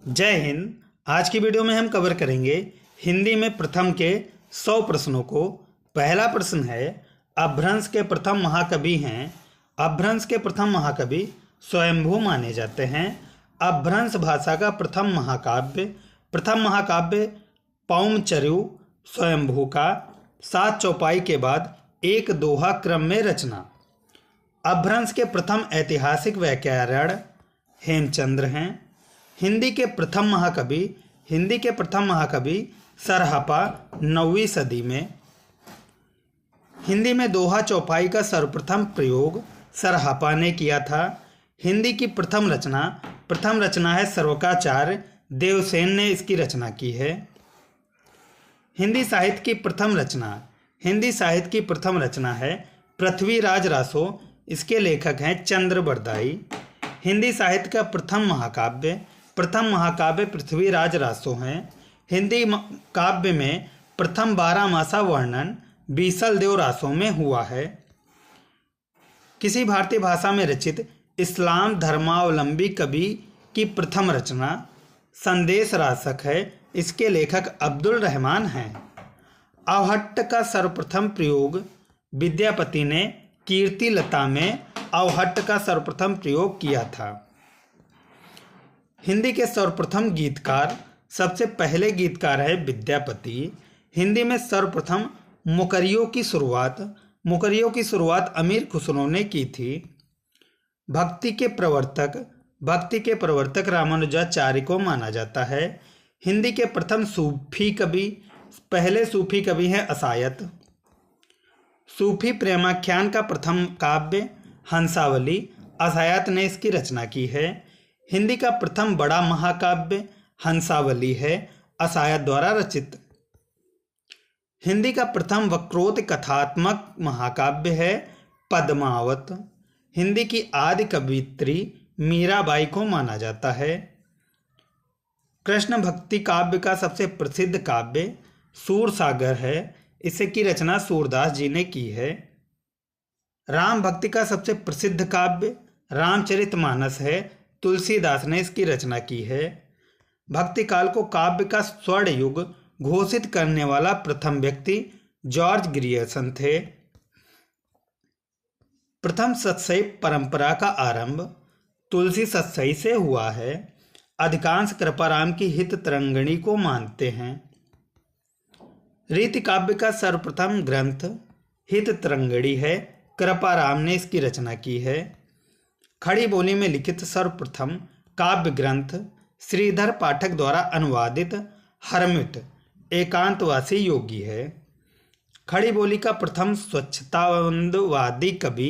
जय हिंद। आज की वीडियो में हम कवर करेंगे हिंदी में प्रथम के 100 प्रश्नों को। पहला प्रश्न है, अपभ्रंश के प्रथम महाकवि हैं। अपभ्रंश के प्रथम महाकवि स्वयंभू माने जाते हैं। अपभ्रंश भाषा का प्रथम महाकाव्य पौमचर्यु स्वयंभू का 7 चौपाई के बाद एक दोहा क्रम में रचना। अपभ्रंश के प्रथम ऐतिहासिक व्याकरण हेमचंद्र हैं। हिंदी के प्रथम महाकवि सरहपा 9वीं सदी में। हिंदी में दोहा चौपाई का सर्वप्रथम प्रयोग सरहपा ने किया था। हिंदी की प्रथम रचना है सर्वकाचार्य देवसेन ने इसकी रचना की है। हिंदी साहित्य की प्रथम रचना है पृथ्वीराज रासो। इसके लेखक हैं चंद्र बरदाई। हिंदी साहित्य का प्रथम महाकाव्य पृथ्वीराज रासो हैं। हिंदी काव्य में प्रथम 12 मासा वर्णन बीसल देव रासो में हुआ है। किसी भारतीय भाषा में रचित इस्लाम धर्मावलंबी कवि की प्रथम रचना संदेश रासक है। इसके लेखक अब्दुल रहमान हैं। अवहट्ट का सर्वप्रथम प्रयोग विद्यापति ने कीर्ति लता में अवहट्ट का सर्वप्रथम प्रयोग किया था। हिंदी के सर्वप्रथम गीतकार सबसे पहले गीतकार है विद्यापति। हिंदी में सर्वप्रथम मुकरियों की शुरुआत अमीर खुसरो ने की थी। भक्ति के प्रवर्तक रामानुजाचार्य को माना जाता है। हिंदी के प्रथम पहले सूफी कवि हैं असायत। सूफी प्रेमाख्यान का प्रथम काव्य हंसावली असायत ने इसकी रचना की है। हिंदी का प्रथम बड़ा महाकाव्य हंसावली है, असायत द्वारा रचित। हिंदी का प्रथम वक्रोक्त कथात्मक महाकाव्य है पद्मावत। हिंदी की आदि कवियत्री मीराबाई को माना जाता है। कृष्ण भक्ति काव्य का सबसे प्रसिद्ध काव्य सूरसागर है। इसकी रचना सूरदास जी ने की है। राम भक्ति का सबसे प्रसिद्ध काव्य रामचरितमानस है। तुलसीदास ने इसकी रचना की है। भक्ति काल को काव्य का स्वर्ण युग घोषित करने वाला प्रथम व्यक्ति जॉर्ज ग्रियर्सन थे। प्रथम सतसई परंपरा का आरंभ तुलसी सतसई से हुआ है। अधिकांश कृपाराम की हित तरंगिणी को मानते हैं। रीति काव्य का सर्वप्रथम ग्रंथ हित तरंगिणी है। कृपाराम ने इसकी रचना की है। खड़ी बोली में लिखित सर्वप्रथम काव्य ग्रंथ श्रीधर पाठक द्वारा अनुवादित हरमिट एकांतवासी योगी है। खड़ी बोली का प्रथम स्वच्छतावादी कवि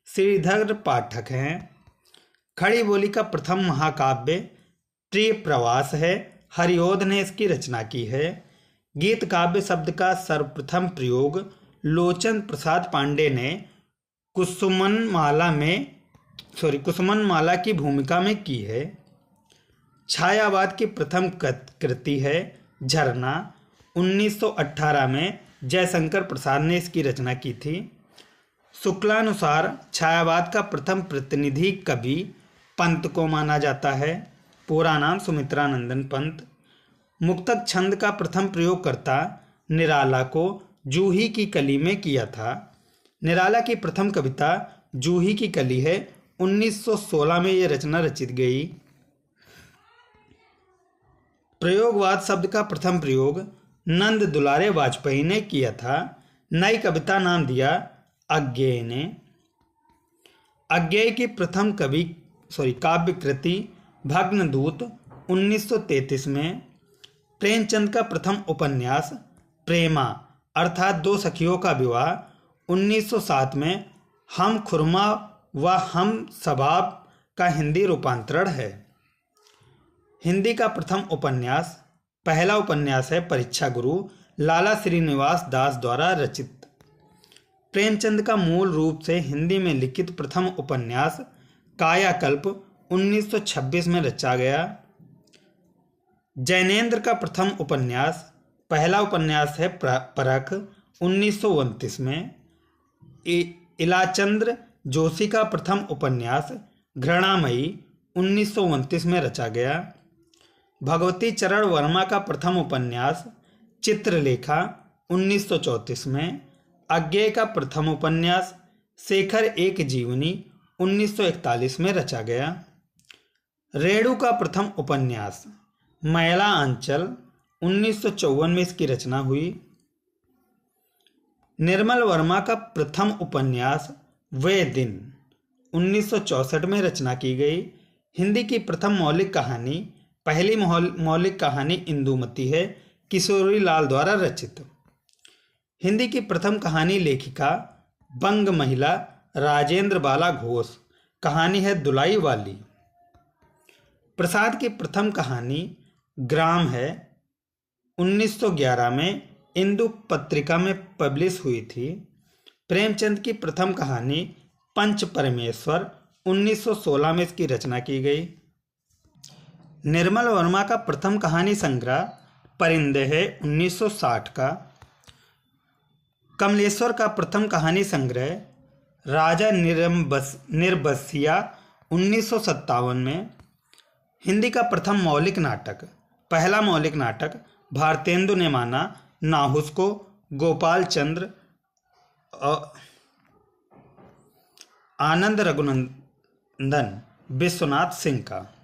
श्रीधर पाठक हैं। खड़ी बोली का प्रथम महाकाव्य प्रिय प्रवास है। हरिओध ने इसकी रचना की है। गीत काव्य शब्द का सर्वप्रथम प्रयोग लोचन प्रसाद पांडे ने कुसुमन माला की भूमिका में की है। छायावाद की प्रथम कृति है झरना। 1918 में जयशंकर प्रसाद ने इसकी रचना की थी। शुक्लानुसार छायावाद का प्रथम प्रतिनिधि कवि पंत को माना जाता है। पूरा नाम सुमित्रानंदन पंत। मुक्तक छंद का प्रथम प्रयोगकर्ता निराला को जूही की कली में किया था। निराला की प्रथम कविता जूही की कली है। 1916 में यह रचना रचित गई। प्रयोगवाद शब्द का प्रथम प्रयोग नंद दुलारे वाजपेयी ने किया था। नई कविता नाम दिया अज्ञेय ने। अज्ञेय की प्रथम काव्य कृति भग्नदूत 1933 में। प्रेमचंद का प्रथम उपन्यास प्रेमा अर्थात दो सखियों का विवाह 1907 में। हम खुरमा व हम सबाब का हिंदी रूपांतरण है। हिंदी का पहला उपन्यास है परीक्षा गुरु लाला श्रीनिवास दास द्वारा रचित। प्रेमचंद का मूल रूप से हिंदी में लिखित प्रथम उपन्यास कायाकल्प 1926 में रचा गया। जैनेन्द्र का पहला उपन्यास है परख 1929 में। इलाचंद्र जोशी का प्रथम उपन्यास घृणामयी 1929 में रचा गया। भगवती चरण वर्मा का प्रथम उपन्यास चित्रलेखा 1934 में, अज्ञेय का प्रथम उपन्यास शेखर एक जीवनी 1941 में रचा गया। रेणु का प्रथम उपन्यास मैला अंचल 1954 में इसकी रचना हुई। निर्मल वर्मा का प्रथम उपन्यास वे दिन 1964 में रचना की गई। हिंदी की प्रथम मौलिक कहानी, पहली मौलिक कहानी इंदुमती है, किशोरी लाल द्वारा रचित। हिंदी की प्रथम कहानी लेखिका बंग महिला राजेंद्र बाला घोष, कहानी है दुलाई वाली। प्रसाद की प्रथम कहानी ग्राम है, 1911 में इंदु पत्रिका में पब्लिश हुई थी। प्रेमचंद की प्रथम कहानी पंच परमेश्वर 1916 में इसकी रचना की गई। निर्मल वर्मा का प्रथम कहानी संग्रह परिंदे है 1960 का। कमलेश्वर का प्रथम कहानी संग्रह राजा निर्बसिया 1957 में। हिंदी का प्रथम मौलिक नाटक, पहला मौलिक नाटक भारतेंदु ने माना नाहुस को गोपाल चंद्र आनंद रघुनंदन विश्वनाथ सिंह का।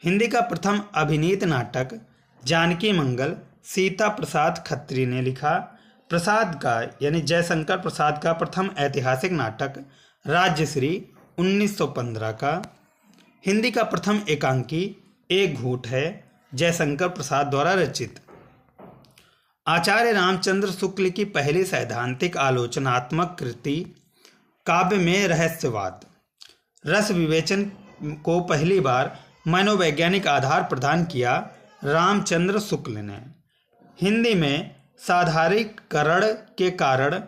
हिंदी का प्रथम अभिनीत नाटक जानकी मंगल सीता प्रसाद खत्री ने लिखा। प्रसाद का यानी जयशंकर प्रसाद का प्रथम ऐतिहासिक नाटक राज्यश्री 1915 का। हिंदी का प्रथम एकांकी एक घूंट है, जयशंकर प्रसाद द्वारा रचित। आचार्य रामचंद्र शुक्ल की पहली सैद्धांतिक आलोचनात्मक कृति काव्य में रहस्यवाद। रस विवेचन को पहली बार मनोवैज्ञानिक आधार प्रदान किया रामचंद्र शुक्ल ने। हिंदी में साधारीकरण के कारण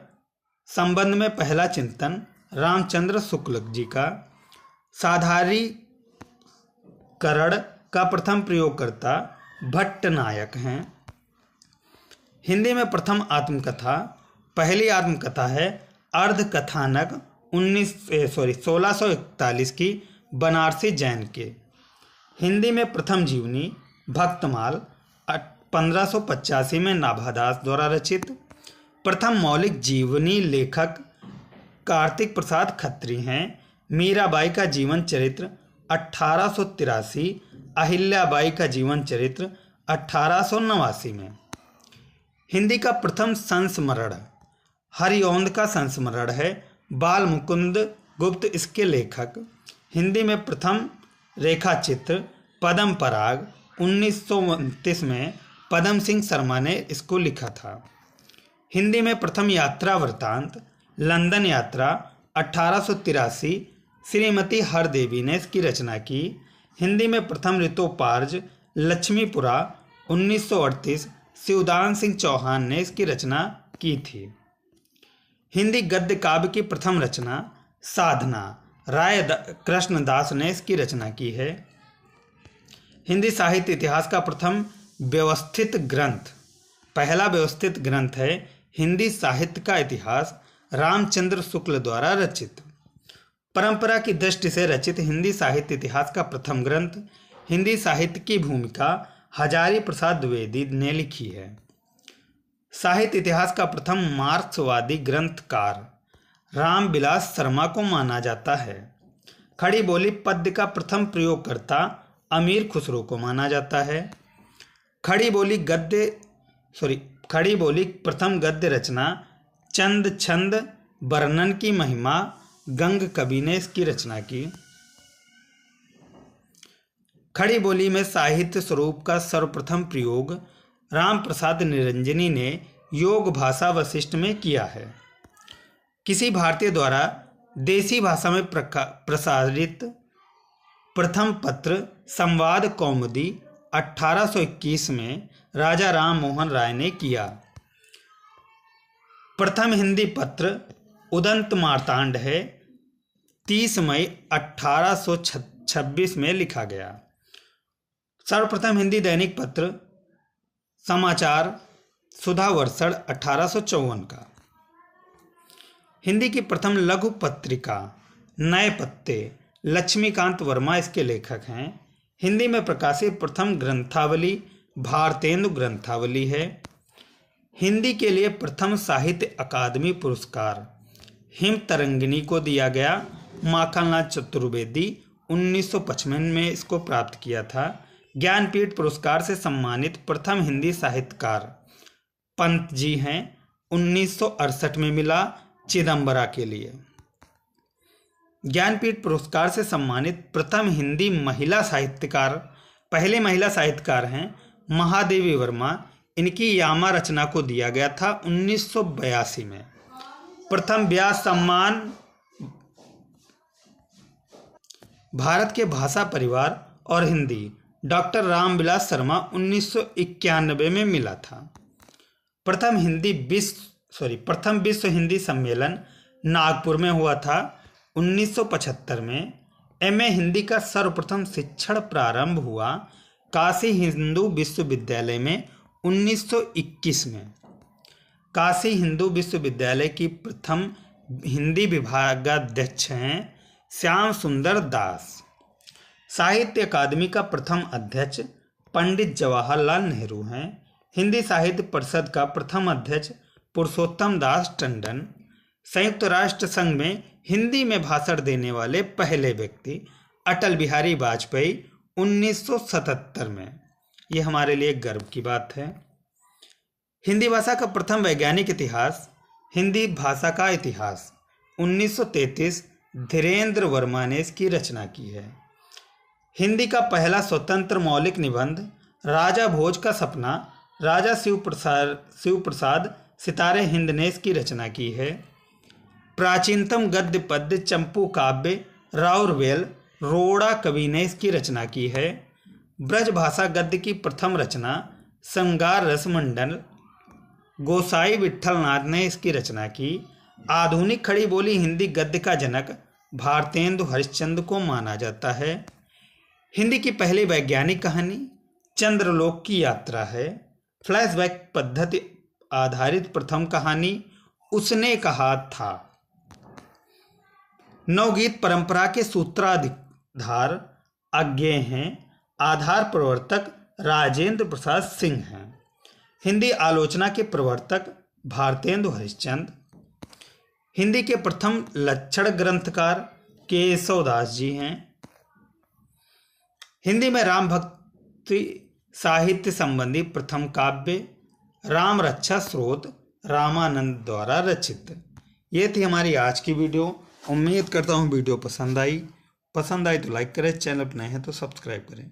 संबंध में पहला चिंतन रामचंद्र शुक्ल जी का। साधारीकरण का प्रथम प्रयोगकर्ता भट्टनायक हैं। हिंदी में प्रथम आत्मकथा, पहली आत्मकथा है अर्धकथानक 1641 की बनारसी जैन के। हिंदी में प्रथम जीवनी भक्तमाल 1585 में नाभादास द्वारा रचित। प्रथम मौलिक जीवनी लेखक कार्तिक प्रसाद खत्री हैं। मीराबाई का जीवन चरित्र 1883, अहिल्याबाई का जीवन चरित्र 1889 में। हिंदी का प्रथम संस्मरण हरिऔंध का संस्मरण है, बाल मुकुंद गुप्त इसके लेखक। हिंदी में प्रथम रेखा चित्र पद्म पराग 1929 में पद्म सिंह शर्मा ने इसको लिखा था। हिंदी में प्रथम यात्रा वृतांत लंदन यात्रा 1883 श्रीमती हरदेवी ने इसकी रचना की। हिंदी में प्रथम ऋतोपार्ज लक्ष्मीपुरा 1938 शिवदान सिंह चौहान ने इसकी रचना की थी। हिंदी गद्य काव्य की प्रथम रचना साधना राय कृष्णदास ने इसकी रचना की है। हिंदी साहित्य इतिहास का प्रथम व्यवस्थित ग्रंथ, पहला व्यवस्थित ग्रंथ है हिंदी साहित्य का इतिहास, रामचंद्र शुक्ल द्वारा रचित। परंपरा की दृष्टि से रचित हिंदी साहित्य इतिहास का प्रथम ग्रंथ हिंदी साहित्य की भूमिका हजारी प्रसाद द्विवेदी ने लिखी है। साहित्य इतिहास का प्रथम मार्क्सवादी ग्रंथकार रामविलास शर्मा को माना जाता है। खड़ी बोली पद्य का प्रथम प्रयोगकर्ता अमीर खुसरो को माना जाता है। खड़ी बोली प्रथम गद्य रचना चंद छंद वर्णन की महिमा गंग कवि ने इसकी रचना की। खड़ी बोली में साहित्य स्वरूप का सर्वप्रथम प्रयोग राम प्रसाद निरंजनी ने योग भाषा वशिष्ठ में किया है। किसी भारतीय द्वारा देसी भाषा में प्रसारित प्रथम पत्र संवाद कौमुदी 1821 में राजा राम मोहन राय ने किया। प्रथम हिंदी पत्र उदंत मार्तांड है, 30 मई 1826 में लिखा गया। सर्वप्रथम हिंदी दैनिक पत्र समाचार सुधा वर्षण 1854 का। हिंदी की प्रथम लघु पत्रिका नए पत्ते लक्ष्मीकांत वर्मा इसके लेखक हैं। हिंदी में प्रकाशित प्रथम ग्रंथावली भारतेंदु ग्रंथावली है। हिंदी के लिए प्रथम साहित्य अकादमी पुरस्कार हिमतरंगिनी को दिया गया। माखनलाल चतुर्वेदी 1955 में इसको प्राप्त किया था। ज्ञानपीठ पुरस्कार से सम्मानित प्रथम हिंदी साहित्यकार पंत जी हैं, 1968 में मिला चिदम्बरा के लिए। ज्ञानपीठ पुरस्कार से सम्मानित प्रथम हिंदी महिला साहित्यकार, पहले महिला साहित्यकार हैं महादेवी वर्मा, इनकी यामा रचना को दिया गया था 1982 में। प्रथम व्यास सम्मान भारत के भाषा परिवार और हिंदी डॉक्टर रामविलास शर्मा 1991 में मिला था। प्रथम विश्व हिंदी सम्मेलन नागपुर में हुआ था 1975 में। एमए हिंदी का सर्वप्रथम शिक्षण प्रारंभ हुआ काशी हिंदू विश्वविद्यालय में 1921 में। काशी हिंदू विश्वविद्यालय की प्रथम हिंदी विभागाध्यक्ष हैं श्याम सुंदर दास। साहित्य अकादमी का प्रथम अध्यक्ष पंडित जवाहरलाल नेहरू हैं। हिंदी साहित्य परिषद का प्रथम अध्यक्ष पुरुषोत्तम दास टंडन। संयुक्त राष्ट्र संघ में हिंदी में भाषण देने वाले पहले व्यक्ति अटल बिहारी वाजपेयी 1977 में। ये हमारे लिए गर्व की बात है। हिंदी भाषा का प्रथम वैज्ञानिक इतिहास हिंदी भाषा का इतिहास 1933 धीरेन्द्र वर्मा ने इसकी रचना की है। हिंदी का पहला स्वतंत्र मौलिक निबंध राजा भोज का सपना राजा शिव प्रसाद सितारे हिंद ने इसकी रचना की है। प्राचीनतम गद्य पद्य चंपू काव्य राउरवेल रोड़ा कवि ने इसकी रचना की है। ब्रज भाषा गद्य की प्रथम रचना श्रृंगार रसमंडल गोसाई विट्ठलनाथ ने इसकी रचना की। आधुनिक खड़ी बोली हिंदी गद्य का जनक भारतेंदु हरिश्चंद्र को माना जाता है। हिंदी की पहली वैज्ञानिक कहानी चंद्रलोक की यात्रा है। फ्लैशबैक पद्धति आधारित प्रथम कहानी उसने कहा था। नवगीत परंपरा के सूत्राधार अज्ञेय हैं। आधार प्रवर्तक राजेंद्र प्रसाद सिंह हैं। हिंदी आलोचना के प्रवर्तक भारतेंदु हरिश्चंद्र। हिंदी के प्रथम लक्षण ग्रंथकार केशवदास जी हैं। हिंदी में राम भक्ति साहित्य संबंधी प्रथम काव्य राम रक्षा स्रोत रामानंद द्वारा रचित। ये थी हमारी आज की वीडियो। उम्मीद करता हूँ वीडियो पसंद आई तो लाइक करें, चैनल पर नए हैं तो सब्सक्राइब करें।